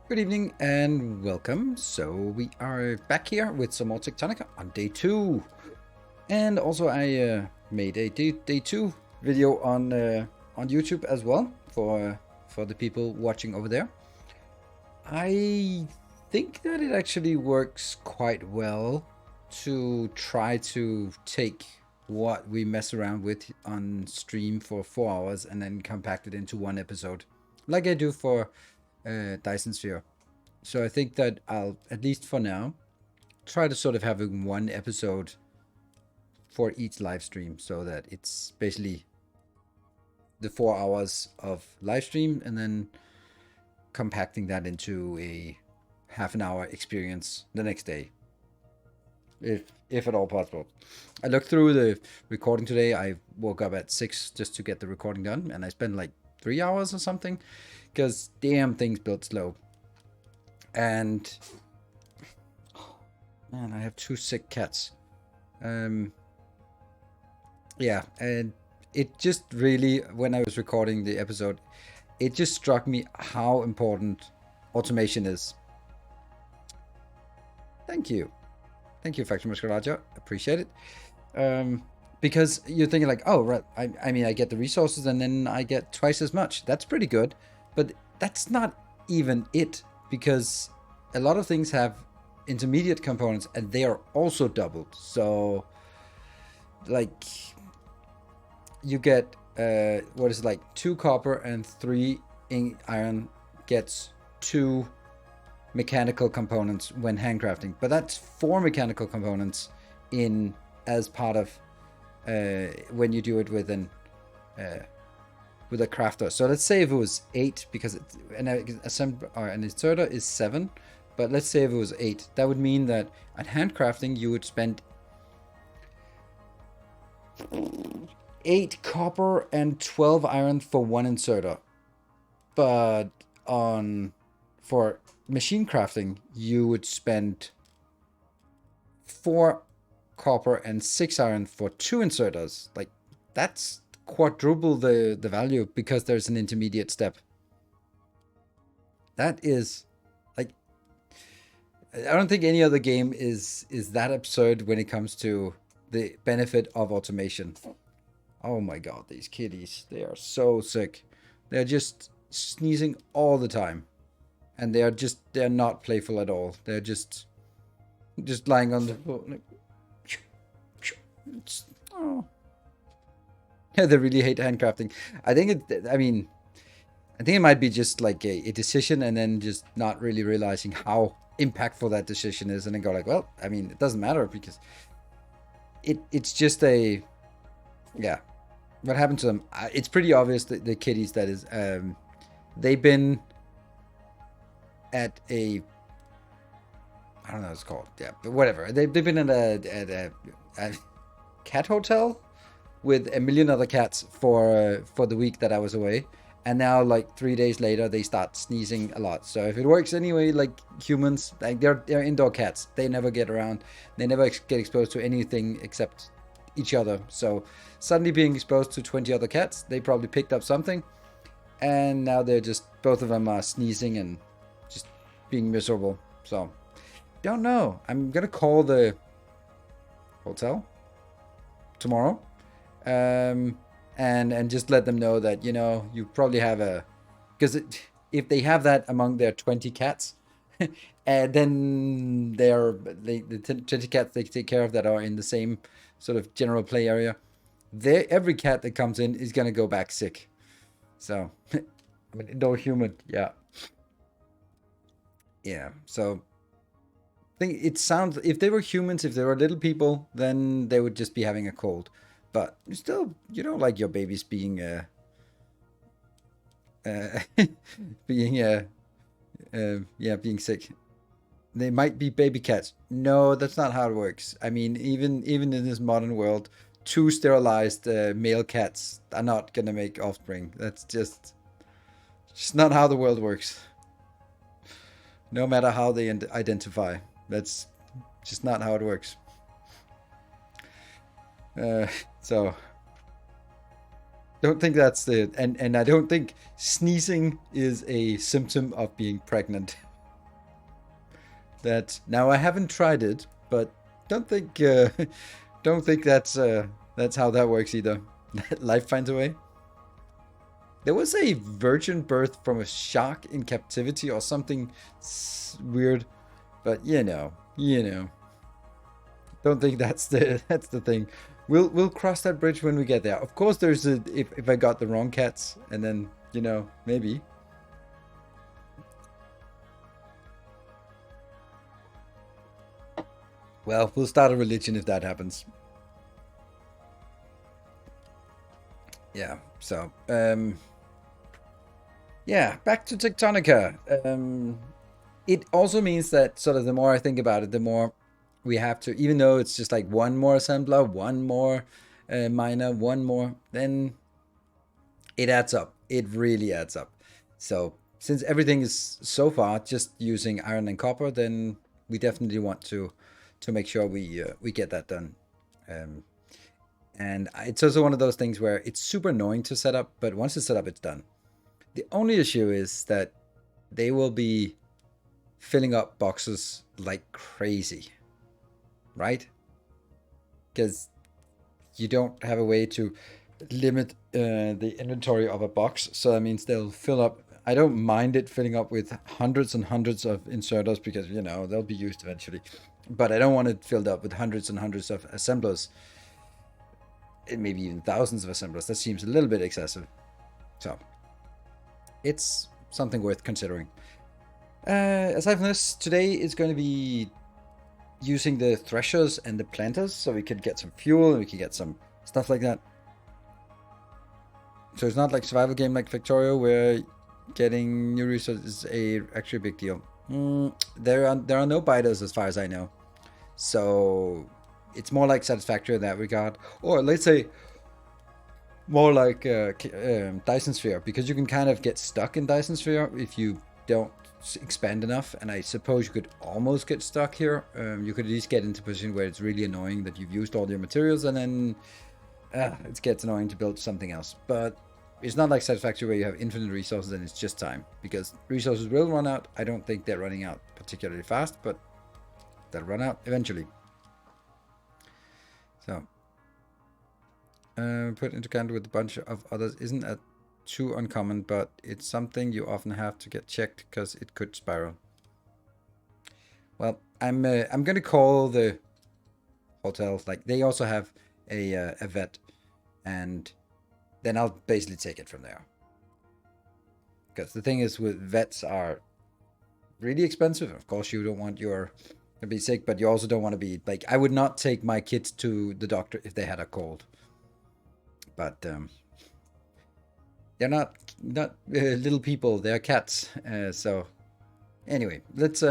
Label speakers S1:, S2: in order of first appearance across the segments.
S1: Good evening and welcome. So we are back here with some more Techtonica on day 2. And also I made a day 2 video on YouTube as well for the people watching over there. I think that it actually works quite well to try to take what we mess around with on stream for 4 hours and then compact it into one episode, like I do for Dyson Sphere. So I think that I'll, at least for now, try to sort of have one episode for each live stream, so that it's basically the 4 hours of live stream and then compacting that into a half an hour experience the next day, if at all possible. I looked through the recording today. I woke up at 6 just to get the recording done, and I spent like 3 hours or something, because damn, things built slow. And man, I have 2 sick cats. Yeah, and it just really, when I was recording the episode, it just struck me how important automation is. Thank you, Factory Muscaraja. Appreciate it. Because you're thinking like, oh right, I mean, I get the resources and then I get twice as much. That's pretty good, but that's not even it, because a lot of things have intermediate components and they are also doubled. So like you get what is it, like 2 copper and 3 iron gets 2 mechanical components when handcrafting, but that's 4 mechanical components in as part of when you do it with a crafter. So let's say if it was 8, because an inserter is 7, but let's say if it was 8, that would mean that at handcrafting you would spend 8 copper and 12 iron for 1 inserter. But for machine crafting, you would spend 4 copper and 6 iron for 2 inserters. Like, that's quadruple the value, because there's an intermediate step. That is, like, I don't think any other game is that absurd when it comes to the benefit of automation. Oh my god, these kitties, they are so sick. They're just sneezing all the time. And they're not playful at all. They're just lying on the floor. Like, oh. Yeah, they really hate handcrafting. I think it might be just like a decision, and then just not really realizing how impactful that decision is, and then go like, well, I mean, it doesn't matter, because it's just a, yeah. What happened to them? It's pretty obvious that the kitties, that is, they've been at a, I don't know what it's called. Yeah, but whatever. They've been at a cat hotel with a million other cats for the week that I was away, and now like 3 days later they start sneezing a lot. So if it works anyway, like humans, like they're indoor cats. They never get around. They never get exposed to anything except each other. So suddenly being exposed to 20 other cats, they probably picked up something, and now they're just, both of them are sneezing and just being miserable. So don't know. I'm gonna call the hotel tomorrow, and just let them know that, you know, you probably have a, because if they have that among their 20 cats, and then the 20 cats they take care of that are in the same sort of general play area, every cat that comes in is gonna go back sick. So no human, yeah. So I think it sounds, if they were humans, if they were little people, then they would just be having a cold. But still, you don't like your babies being being sick. They might be baby cats. No, that's not how it works. I mean, even in this modern world, 2 sterilized male cats are not gonna make offspring. That's just not how the world works. No matter how they identify, that's just not how it works. So don't think that's the, and I don't think sneezing is a symptom of being pregnant. That now I haven't tried it, but don't think don't think that's how that works either. Life finds a way. There was a virgin birth from a shark in captivity or something weird, but you know. Don't think that's the thing. We'll cross that bridge when we get there. Of course, there's a if I got the wrong cats, and then maybe. Well, we'll start a religion if that happens. Yeah. So yeah, back to Techtonica. It also means that sort of the more I think about it, the more we have to, even though it's just like one more assembler, one more miner, one more, then it adds up. It really adds up. So since everything is so far just using iron and copper, then we definitely want to make sure we get that done. And it's also one of those things where it's super annoying to set up, but once it's set up, it's done. The only issue is that they will be filling up boxes like crazy, right? Because you don't have a way to limit the inventory of a box, so that means they'll fill up. I don't mind it filling up with hundreds and hundreds of inserters because they'll be used eventually, but I don't want it filled up with hundreds and hundreds of assemblers, and maybe even thousands of assemblers. That seems a little bit excessive, so it's something worth considering. Aside from this, today is going to be using the threshers and the planters so we could get some fuel and we can get some stuff like that. So it's not like survival game like Victoria where getting new resources is actually a big deal. There are no biters as far as I know. So it's more like Satisfactory in that regard. Or let's say more like Dyson Sphere, because you can kind of get stuck in Dyson Sphere if you don't expand enough, and I suppose you could almost get stuck here. You could at least get into a position where it's really annoying that you've used all your materials and then it gets annoying to build something else. But it's not like Satisfactory where you have infinite resources and it's just time, because resources will run out. I don't think they're running out particularly fast, but they'll run out eventually. So put into account with a bunch of others isn't too uncommon, but it's something you often have to get checked because it could spiral. Well, I'm gonna call the hotel. Like, they also have a vet, and then I'll basically take it from there. Because the thing is, with vets are really expensive. Of course, you don't want to be sick, but you also don't want to be like, I would not take my kids to the doctor if they had a cold. But they're not little people. They're cats. So anyway, let's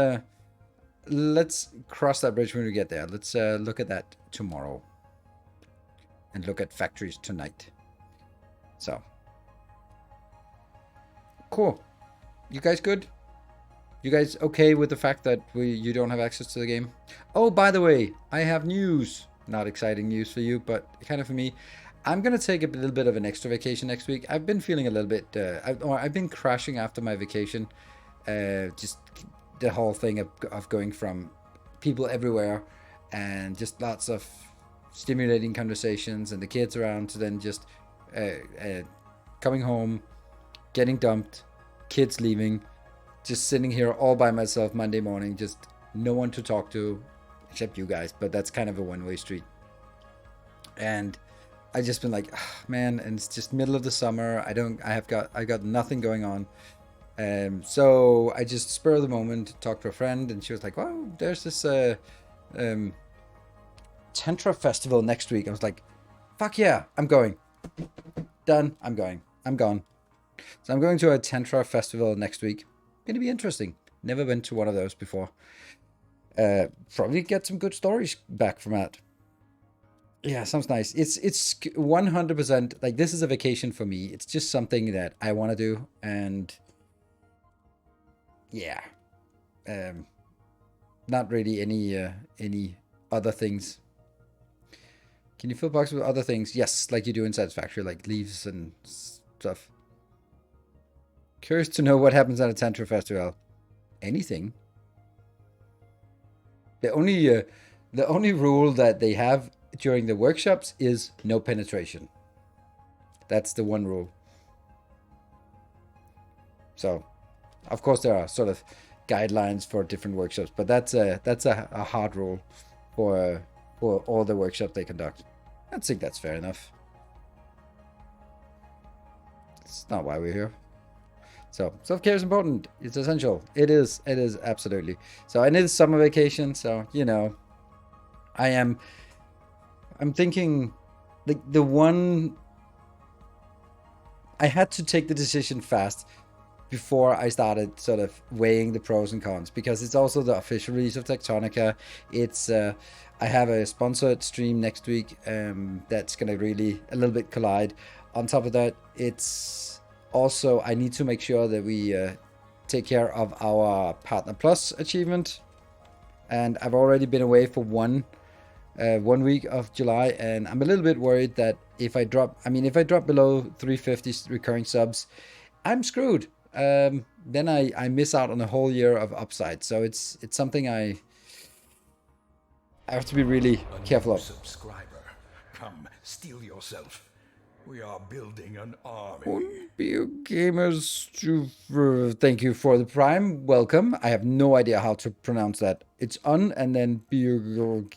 S1: cross that bridge when we get there. Let's look at that tomorrow, and look at factories tonight. So cool. You guys good? You guys okay with the fact that you don't have access to the game? Oh, by the way, I have news. Not exciting news for you, but kind of for me. I'm going to take a little bit of an extra vacation next week. I've been feeling a little bit... I've been crashing after my vacation. Just the whole thing of going from people everywhere and just lots of stimulating conversations and the kids around, to then just coming home, getting dumped, kids leaving, just sitting here all by myself Monday morning, just no one to talk to except you guys, but that's kind of a one-way street. And I just been like, oh, man, and it's just middle of the summer. I got nothing going on. So I just spur of the moment talked to a friend, and she was like, "Oh, there's this Tantra festival next week." I was like, "Fuck yeah, I'm going." Done. I'm going. I'm gone. So I'm going to a Tantra festival next week. Gonna be interesting. Never been to one of those before. Probably get some good stories back from that. Yeah, sounds nice. It's 100% like, this is a vacation for me. It's just something that I want to do, and yeah, not really any other things. Can you fill boxes with other things? Yes, like you do in Satisfactory, like leaves and stuff. Curious to know what happens at a Tantra festival. Anything. The only rule that they have during the workshops is no penetration. That's the one rule. So, of course, there are sort of guidelines for different workshops, but that's a hard rule for all the workshops they conduct. I think that's fair enough. It's not why we're here. So self-care is important. It's essential. It is absolutely. So, and it is summer vacation, so you know, I'm thinking the one I had to take the decision fast before I started sort of weighing the pros and cons, because it's also the official release of Techtonica. It's I have a sponsored stream next week that's gonna really a little bit collide. On top of that, it's also I need to make sure that we take care of our Partner Plus achievement, and I've already been away for one week of July, and I'm a little bit worried that if I drop below 350 recurring subs, I'm screwed. Then I miss out on a whole year of upside. So it's something I have to be really careful of.
S2: Subscriber, come steal yourself. We are building an army.
S1: Gamers, thank you for the prime. Welcome. I have no idea how to pronounce that. It's on and then gamers.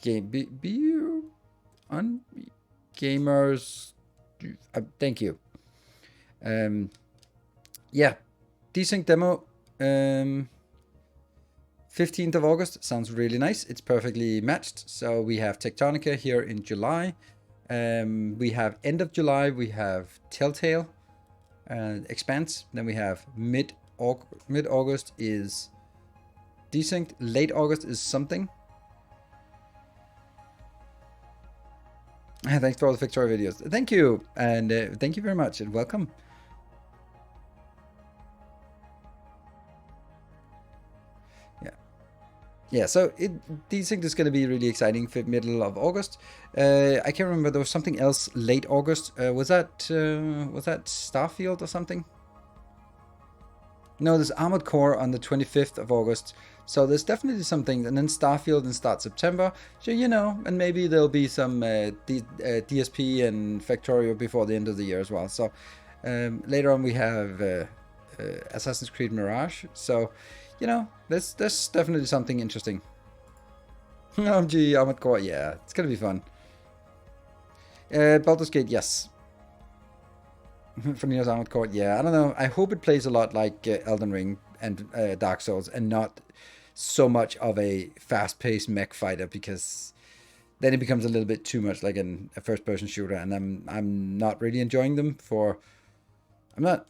S1: Thank you. Yeah, desync demo. 15th of August sounds really nice. It's perfectly matched. So we have Techtonica here in July. We have end of July. We have Telltale, Expanse. Then we have mid August is desynced. Late August is something. Thanks for all the Victoria videos. Thank you, and thank you very much, and welcome. Yeah, so desync is going to be really exciting for middle of August. I can't remember, there was something else late August. Was that Starfield or something? No, there's Armored Core on the 25th of August. So there's definitely something, and then Starfield in start September. So, you know, and maybe there'll be some DSP and Factorio before the end of the year as well. So later on we have Assassin's Creed Mirage. So, you know, there's definitely something interesting. OMG, Armored Core, yeah, it's gonna be fun. Baldur's Gate, yes. For Neo's Armored Core, yeah, I don't know. I hope it plays a lot like Elden Ring and Dark Souls, and not so much of a fast-paced mech fighter, because then it becomes a little bit too much like a first-person shooter, and I'm not really enjoying them for. I'm not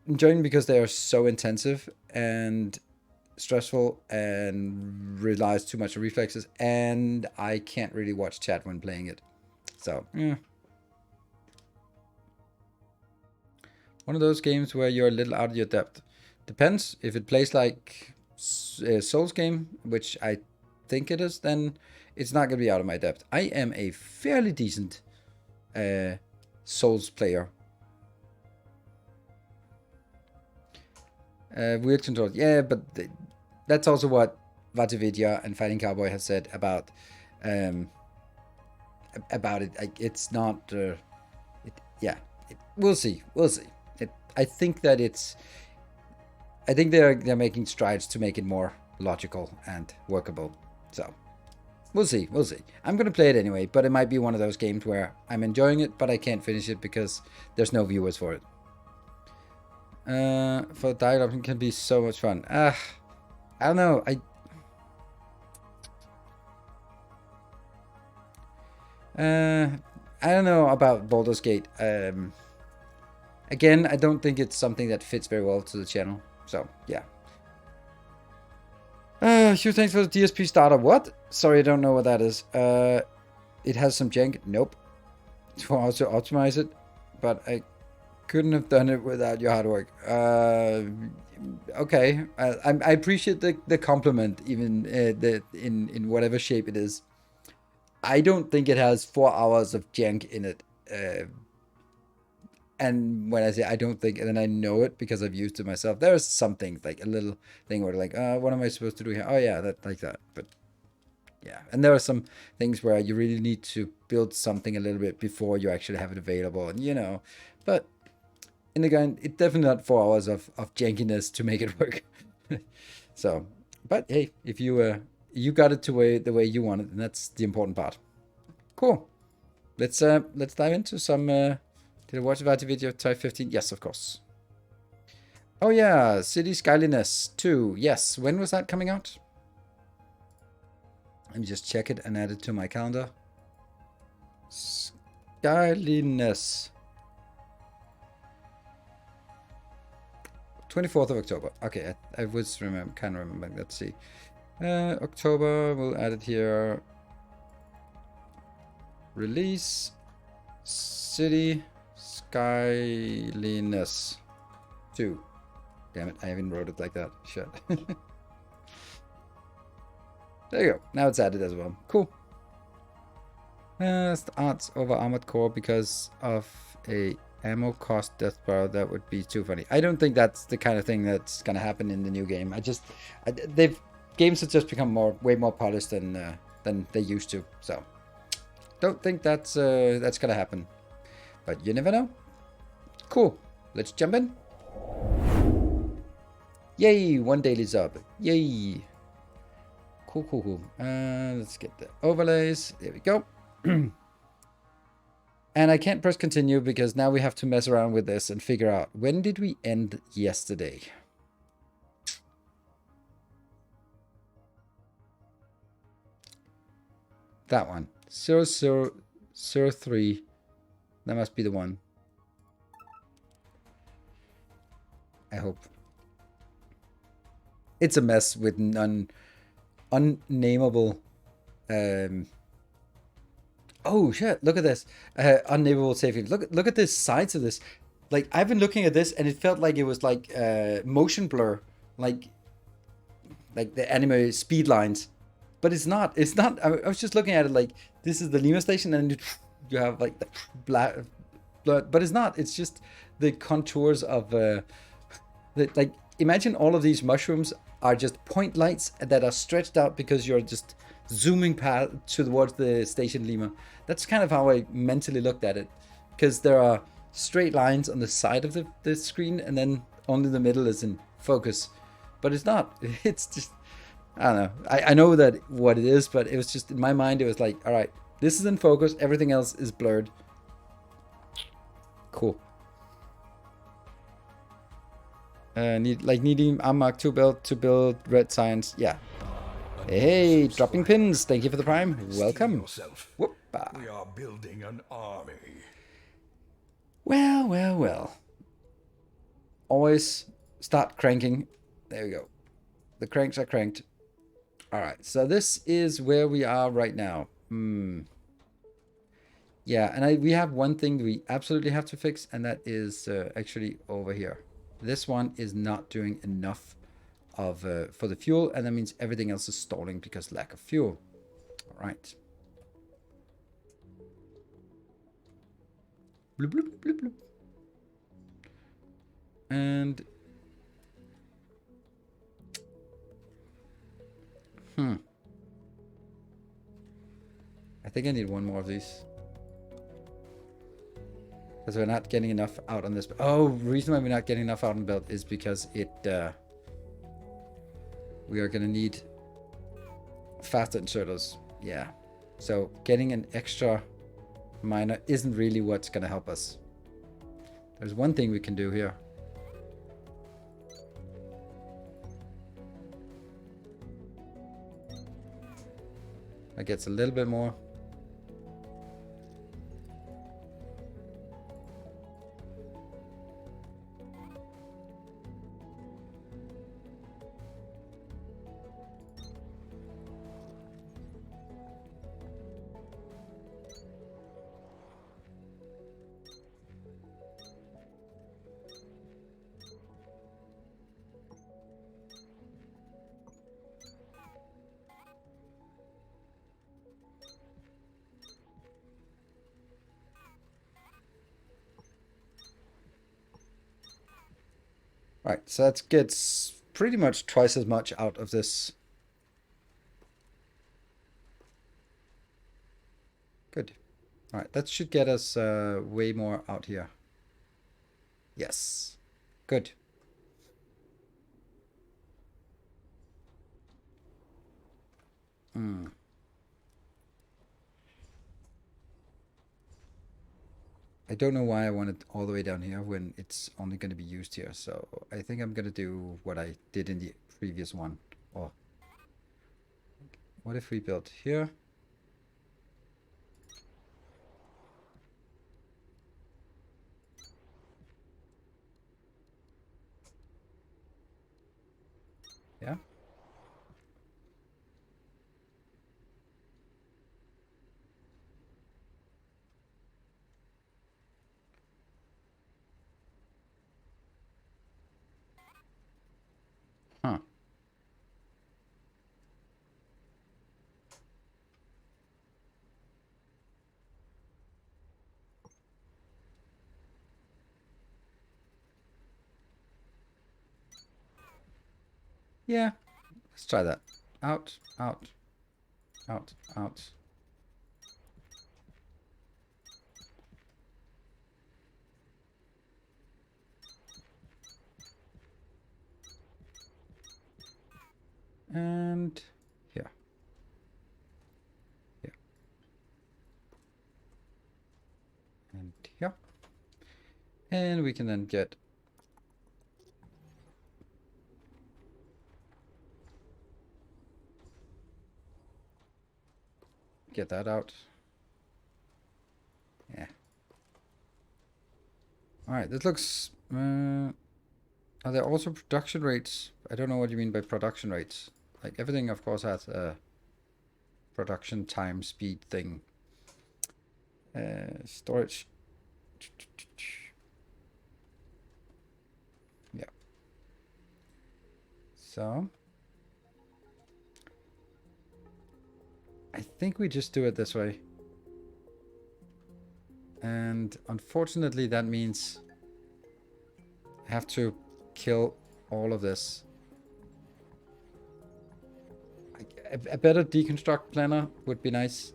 S1: enjoying them because they are so intensive and stressful and relies too much on reflexes, and I can't really watch chat when playing it. So, yeah. One of those games where you're a little out of your depth. Depends. If it plays like a Souls game, which I think it is, then it's not going to be out of my depth. I am a fairly decent Souls player. Weird controls. Yeah, but that's also what Vatividya and Fighting Cowboy has said about it. It's not. We'll see. We'll see. I think that it's. I think they're making strides to make it more logical and workable. So we'll see. We'll see. I'm gonna play it anyway, but it might be one of those games where I'm enjoying it, but I can't finish it because there's no viewers for it. For dialogue, it can be so much fun. I don't know. I don't know about Baldur's Gate. Again, I don't think it's something that fits very well to the channel. So yeah. Huge thanks for the DSP starter. What? Sorry, I don't know what that is. It has some jank. Nope. For how to optimize it, but I couldn't have done it without your hard work. Okay, I appreciate the compliment, even in whatever shape it is. I don't think it has 4 hours of jank in it. And when I say I don't think, and then I know it because I've used it myself, there's something like a little thing where like, what am I supposed to do here? Oh yeah, that like that. But Yeah, and there are some things where you really need to build something a little bit before you actually have it available, and but in again, it's definitely not 4 hours of jankiness to make it work. So, but hey, if you got it the way you want it, and that's the important part. Cool. Let's dive into some. Did I watch the VOD video type 15? Yes, of course. Oh yeah, City Skyliness 2. Yes, when was that coming out? Let me just check it and add it to my calendar. Skyliness. 24th of October. Okay, I was kind of remembering. Let's see. October, we'll add it here. Release City Skyliness 2. Damn it, I haven't wrote it like that. Shit. There you go. Now it's added as well. Cool. Arts over Armored Core because of a ammo cost death bar. That would be too funny. I don't think that's the kind of thing that's gonna happen in the new game. Games have just become way more polished than they used to. So don't think that's gonna happen. But you never know. Cool. Let's jump in. Yay! 1 daily sub. Yay! Cool. Let's get the overlays. There we go. And I can't press continue because now we have to mess around with this and figure out when did we end yesterday. That one. 0003. That must be the one. I hope. It's a mess with unnameable. Oh shit! Look at this. Unnameable saving. Look at the sides of this. Like I've been looking at this, and it felt like it was like motion blur, like the anime speed lines. But it's not. It's not. I was just looking at it like this is the Lima station, and you have like the black blood. But it's not. It's just the contours of like imagine all of these mushrooms are just point lights that are stretched out because you're just zooming towards the station Lima. That's kind of how I mentally looked at it, because there are straight lines on the side of the screen, and then only the middle is in focus. But it's not. It's just, I don't know. I know that what it is, but it was just in my mind. It was like, all right, this is in focus. Everything else is blurred. Cool. Needing Mark 2 build to build red signs. Yeah. Hey, dropping pins. Thank you for the prime. Welcome. Whoop-a.
S2: We are building an army.
S1: Well. Always start cranking. There we go. The cranks are cranked. All right. So this is where we are right now. Yeah, and we have one thing we absolutely have to fix, and that is actually over here. This one is not doing enough of for the fuel, and that means everything else is stalling because lack of fuel. All right. Bloop, bloop, bloop, bloop. And I think I need one more of these. Because we're not getting enough out on this. Oh, reason why we're not getting enough out on the belt is because we are going to need faster inserters. Yeah. So getting an extra miner isn't really what's going to help us. There's one thing we can do here. That gets a little bit more. Right, so that gets pretty much twice as much out of this. Good. All right, that should get us way more out here. Yes. Good. Hmm. I don't know why I want it all the way down here when it's only going to be used here. So I think I'm going to do what I did in the previous one. Or what if we built here? Yeah. Huh. Yeah. Let's try that. Out, out, out, out. And here. Here. And here. And we can then get that out. Yeah. All right, this looks... are there also production rates? I don't know what you mean by production rates. Like, everything, of course, has a production time speed thing. Storage. Yeah. So... I think we just do it this way. And unfortunately, that means I have to kill all of this. A better deconstruct planner would be nice.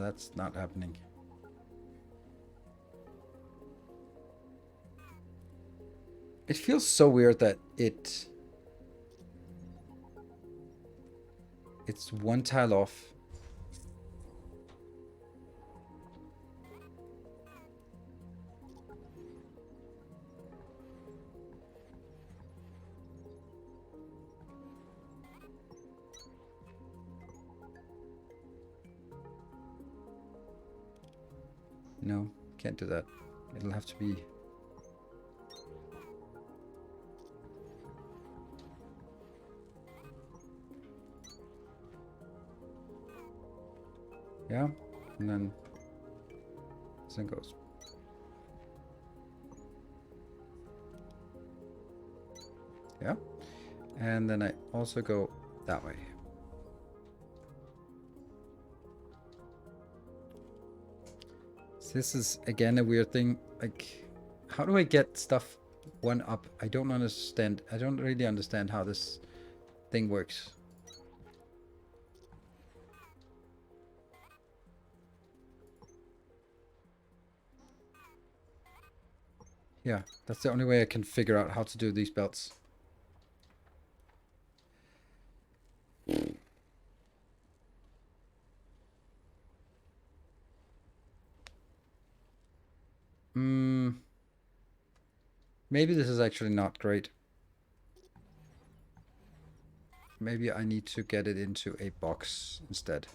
S1: That's not happening. It feels so weird that it's one tile off. No, can't do that. It'll have to be... Yeah, and then this one goes. Yeah, and then I also go that way. So this is again a weird thing. Like, how do I get stuff one up? I don't understand. I don't really understand how this thing works. Yeah, that's the only way I can figure out how to do these belts. Maybe this is actually not great. Maybe I need to get it into a box instead.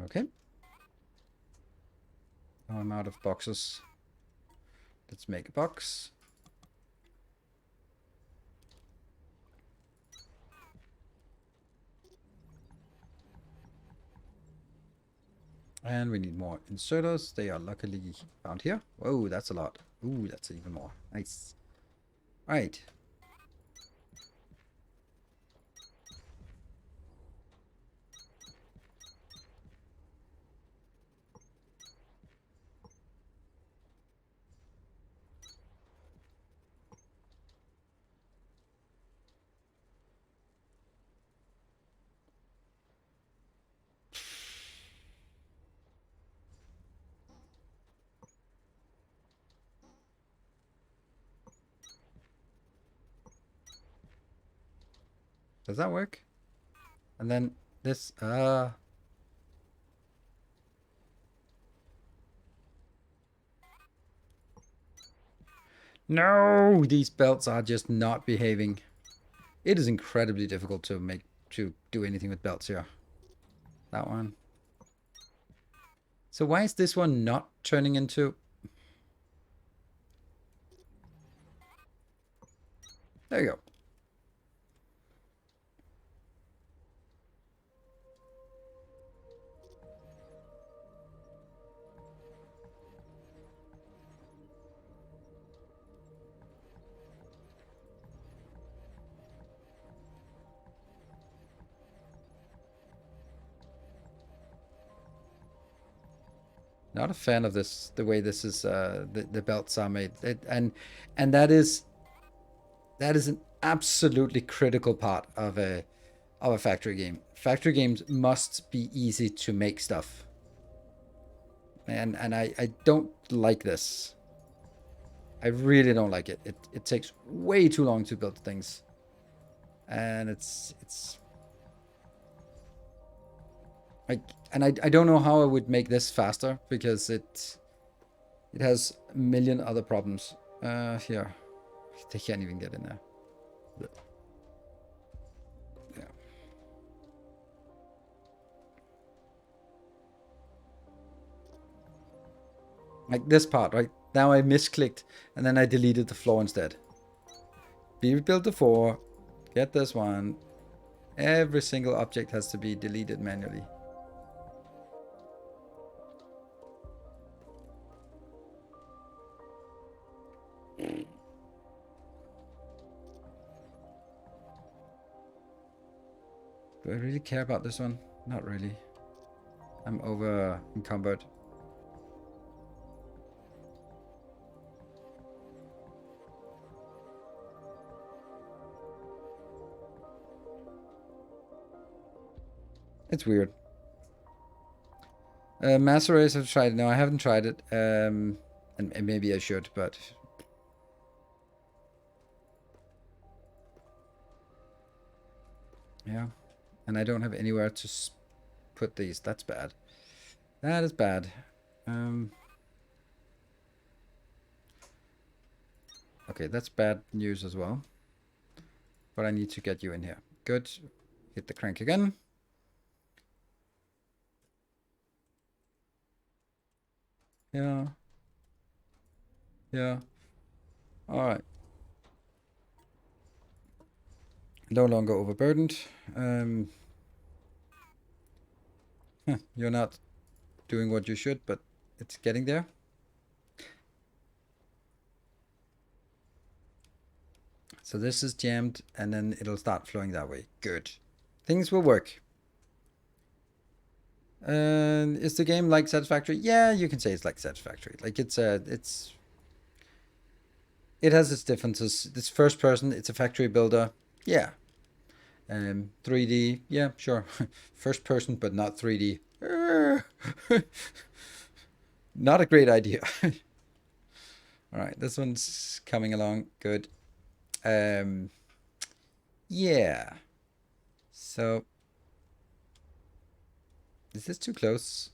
S1: Okay. Now I'm out of boxes. Let's make a box. And we need more inserters. They are luckily found here. Whoa, that's a lot. Ooh, that's even more. Nice. All right. Does that work? And then this, no, these belts are just not behaving. It is incredibly difficult to do anything with belts here. That one. So why is this one not turning into... There you go. Not a fan of this, the way this is, the belts are made. And that is an absolutely critical part of a factory game. Factory games must be easy to make stuff. And I don't like this. I really don't like it. It takes way too long to build things. And it's like, and I don't know how I would make this faster because it has a million other problems. Here. They can't even get in there. Yeah. Like this part, right? Now I misclicked and then I deleted the floor instead. Rebuild the floor. Get this one. Every single object has to be deleted manually. Do I really care about this one? Not really. I'm over encumbered. It's weird. Master Race, I've tried it. No, I haven't tried it. And maybe I should, but... Yeah. And I don't have anywhere to put these. That's bad. That is bad. Okay, that's bad news as well. But I need to get you in here. Good. Hit the crank again. Yeah. Yeah. Alright. No longer overburdened. You're not doing what you should, but it's getting there. So this is jammed, and then it'll start flowing that way. Good. Things will work. And is the game like Satisfactory? Yeah, you can say it's like Satisfactory. Like it has its differences. It's first person. It's a factory builder. Yeah. 3D. Yeah, sure. First person, but not 3D. Not a great idea. All right, this one's coming along. Good. Yeah. So, is this too close?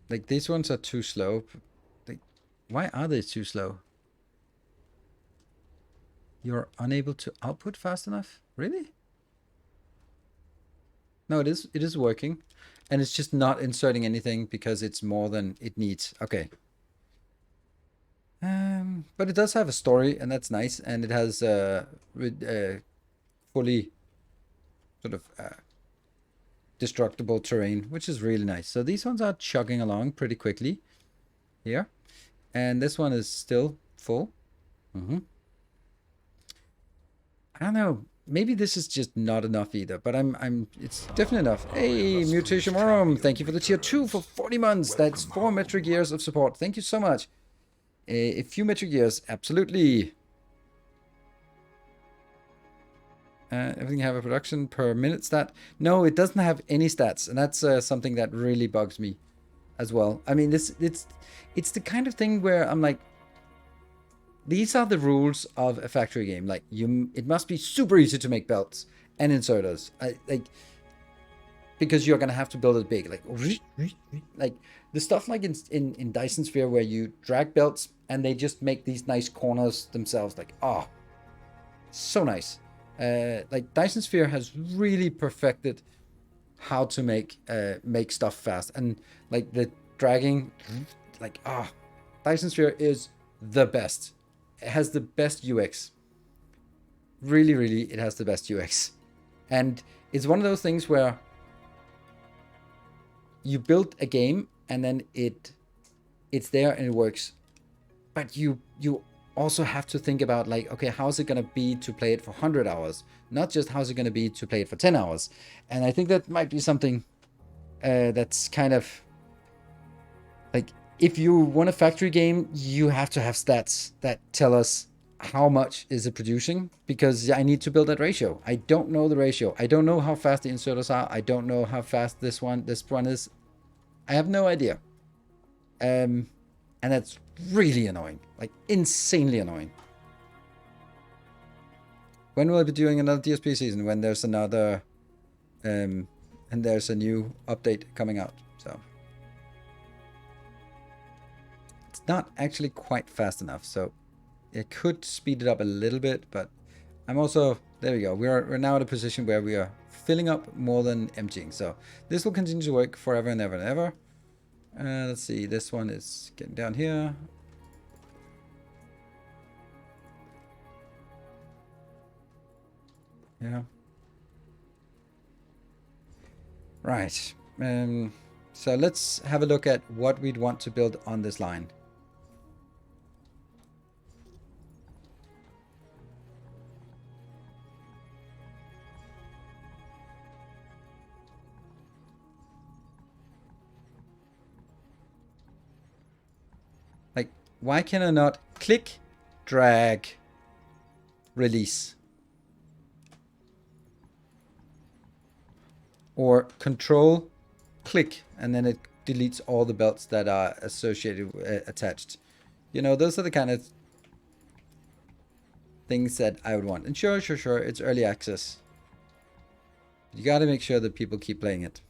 S1: Like, these ones are too slow. Like, why are they too slow? You're unable to output fast enough? Really? No, it is working. And it's just not inserting anything because it's more than it needs. Okay. But it does have a story, and that's nice, and it has fully sort of destructible terrain, which is really nice. So these ones are chugging along pretty quickly here, and this one is still full. I don't know. Maybe this is just not enough either, but it's definitely enough. Hey, Mutation Worm, thank you for the tier 2 for 40 months. That's 4 metric years of support. Thank you so much. A few metric years, absolutely. Everything have a production per minute stat? No, it doesn't have any stats, and that's something that really bugs me as well. I mean, it's the kind of thing where I'm like, these are the rules of a factory game. Like it must be super easy to make belts and inserters. Because you're gonna have to build it big. Like the stuff like in Dyson Sphere where you drag belts and they just make these nice corners themselves. Like, oh, so nice. Like Dyson Sphere has really perfected how to make stuff fast, and like the dragging, like Dyson Sphere is the best. It has the best UX. Really, really, it has the best UX, and it's one of those things where you build a game and then it's there and it works, but you also have to think about like, okay, how's it going to be to play it for 100 hours, not just how's it going to be to play it for 10 hours. And I think that might be something that's kind of like, if you want a factory game, you have to have stats that tell us how much is it producing, because I need to build that ratio. I don't know the ratio. I don't know how fast the inserters are. I don't know how fast this one is. I have no idea. And that's really annoying, like insanely annoying. When will I be doing another DSP season? When there's another, and there's a new update coming out. So it's not actually quite fast enough. So it could speed it up a little bit, but I'm also, there we go. We're now at a position where we are filling up more than emptying. So this will continue to work forever and ever and ever. Let's see, this one is getting down here. Yeah. Right. So let's have a look at what we'd want to build on this line. Like, why can I not click, drag, release? Or control, click, and then it deletes all the belts that are associated, attached. You know, those are the kind of things that I would want. And sure, it's early access. You got to make sure that people keep playing it.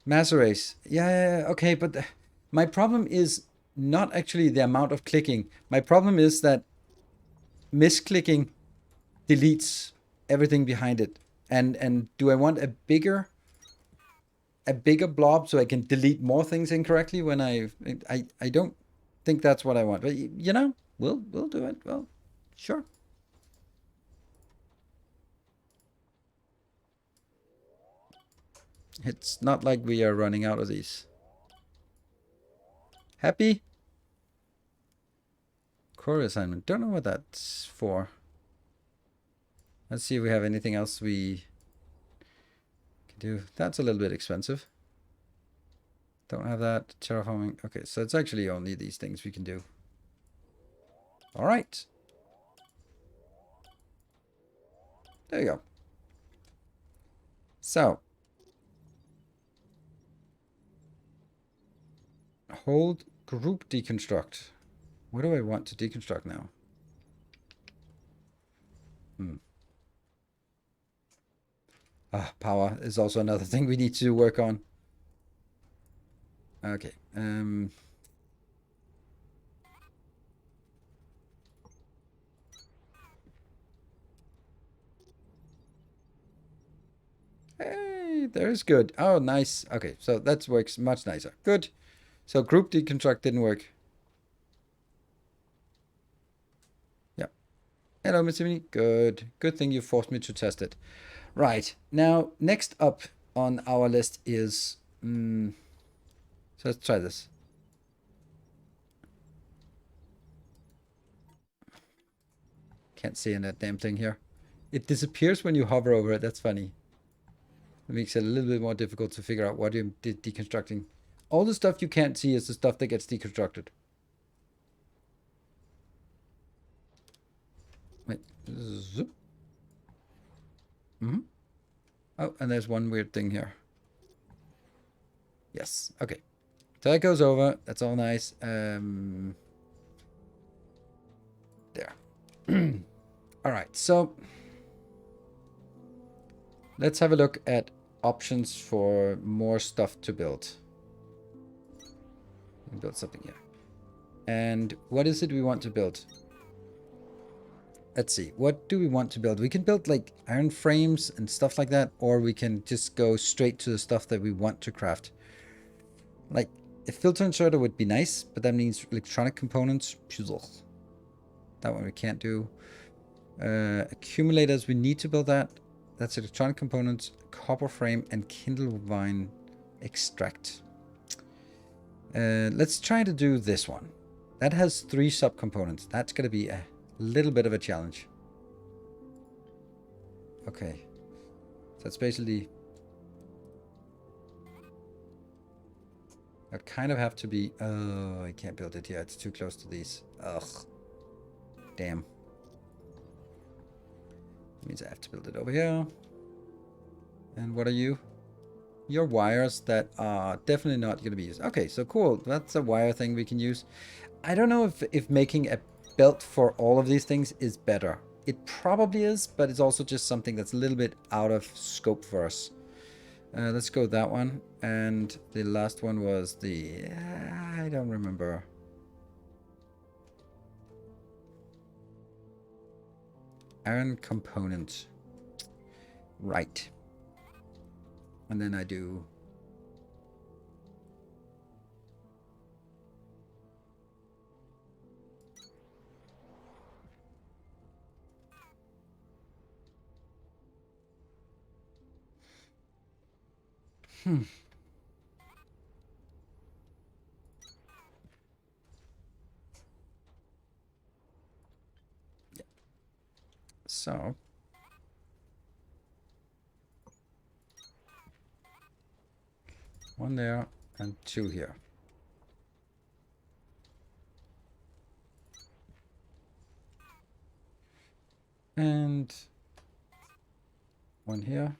S1: Master Race. Yeah, okay, but my problem is not actually the amount of clicking. My problem is that misclicking deletes everything behind it. And do I want a bigger blob so I can delete more things incorrectly when I don't think that's what I want. But you know, we'll do it. Well, sure. It's not like we are running out of these. Happy? Core assignment. Don't know what that's for. Let's see if we have anything else we can do. That's a little bit expensive. Don't have that. Terraforming. Okay, so it's actually only these things we can do. All right. There you go. So. Hold group deconstruct. What do I want to deconstruct now? Power is also another thing we need to work on. Okay. Hey, there's good. Oh, nice. Okay, so that works much nicer. Good. So group deconstruct didn't work. Hello, Mr. Mini. Good. Good thing you forced me to test it. Right. Now, next up on our list is... so let's try this. Can't see in that damn thing here. It disappears when you hover over it. That's funny. It makes it a little bit more difficult to figure out what you're deconstructing. All the stuff you can't see is the stuff that gets deconstructed. Wait. Zoop. Oh, and there's one weird thing here. Yes. Okay. So that goes over. That's all nice. There. All right. So let's have a look at options for more stuff to build. Build something here. And what is it we want to build? Let's see. What do we want to build? We can build like iron frames and stuff like that, or we can just go straight to the stuff that we want to craft. Like a filter inserter would be nice, but that means electronic components. That one we can't do. Accumulators, we need to build that. That's electronic components, copper frame, and kindle vine extract. Let's try to do this one. That has 3 subcomponents. That's going to be a little bit of a challenge. Okay. So it's basically... I kind of have to be... Oh, I can't build it here. It's too close to these. Ugh. Damn. That means I have to build it over here. And what are you? Your wires that are definitely not going to be used. Okay, so cool. That's a wire thing we can use. I don't know if making a belt for all of these things is better. It probably is, but it's also just something that's a little bit out of scope for us. Let's go with that one. And the last one was the... I don't remember. Iron component. Right. And then I do... Yeah. So... One there and 2 here. And 1 here.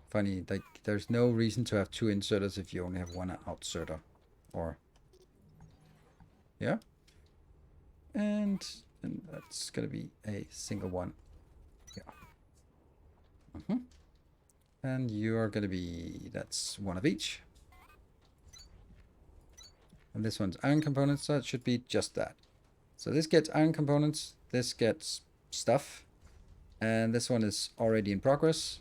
S1: Funny, like there's no reason to have 2 inserters if you only have 1 outserter. Or yeah. And that's gonna be a single one. Yeah. And you're gonna be, that's 1 of each. And this one's iron components, so it should be just that. So this gets iron components, this gets stuff, and this one is already in progress.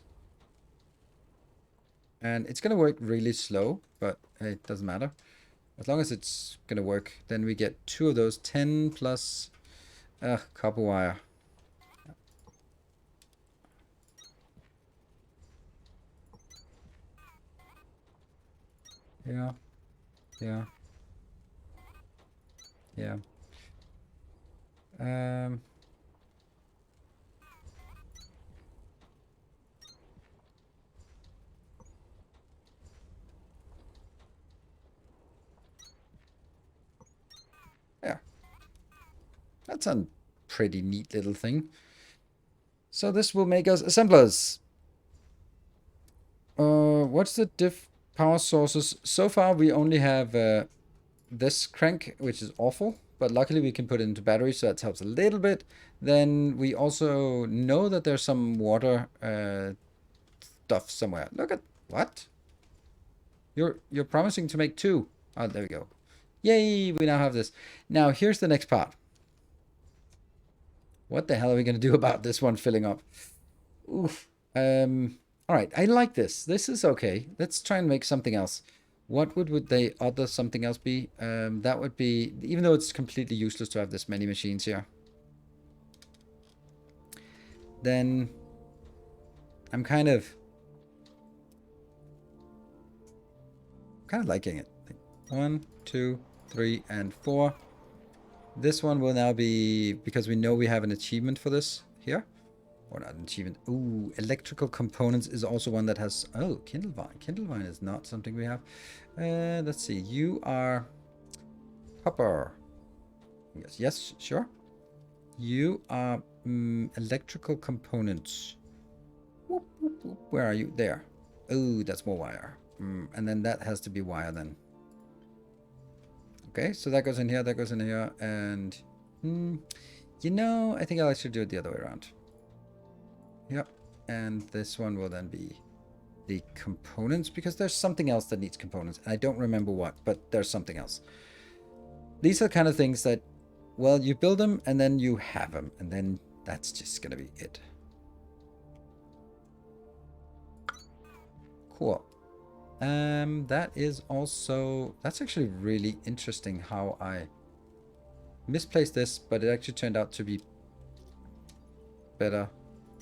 S1: And it's gonna work really slow, but hey, it doesn't matter. As long as it's gonna work, then we get 2 of those, 10 plus copper wire. Yeah. Yeah. Yeah. Yeah. That's a pretty neat little thing. So this will make us assemblers. What's the power sources? So far we only have this crank, which is awful, but luckily we can put it into batteries, so that helps a little bit. Then we also know that there's some water stuff somewhere. Look at what? You're promising to make 2. Oh, there we go. Yay, we now have this. Now here's the next part. What the hell are we gonna do about this one filling up? Oof. All right, I like this. This is okay. Let's try and make something else. What would they other something else be? That would be, even though it's completely useless to have this many machines here, then I'm kind of liking it. Like 1, 2, 3, and 4. This one will now be, because we know we have an achievement for this here. Or not an achievement. Ooh, electrical components is also one that has... Oh, Kindlevine. Kindlevine is not something we have. Let's see. You are... Copper. Yes, sure. You are electrical components. Whoop, whoop, whoop. Where are you? There. Oh, that's more wire. And then that has to be wire then. Okay, so that goes in here, that goes in here, and... you know, I think I'll actually do it the other way around. Yep, and this one will then be the components, because there's something else that needs components. And I don't remember what, but there's something else. These are kind of things that, well, you build them, and then you have them, and then that's just gonna be it. Cool. That is also... That's actually really interesting how I misplaced this, but it actually turned out to be better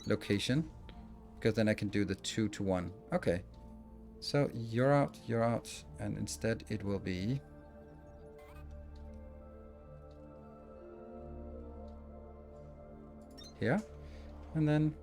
S1: location, because then I can do the 2 to 1. Okay, so you're out, and instead it will be here, and then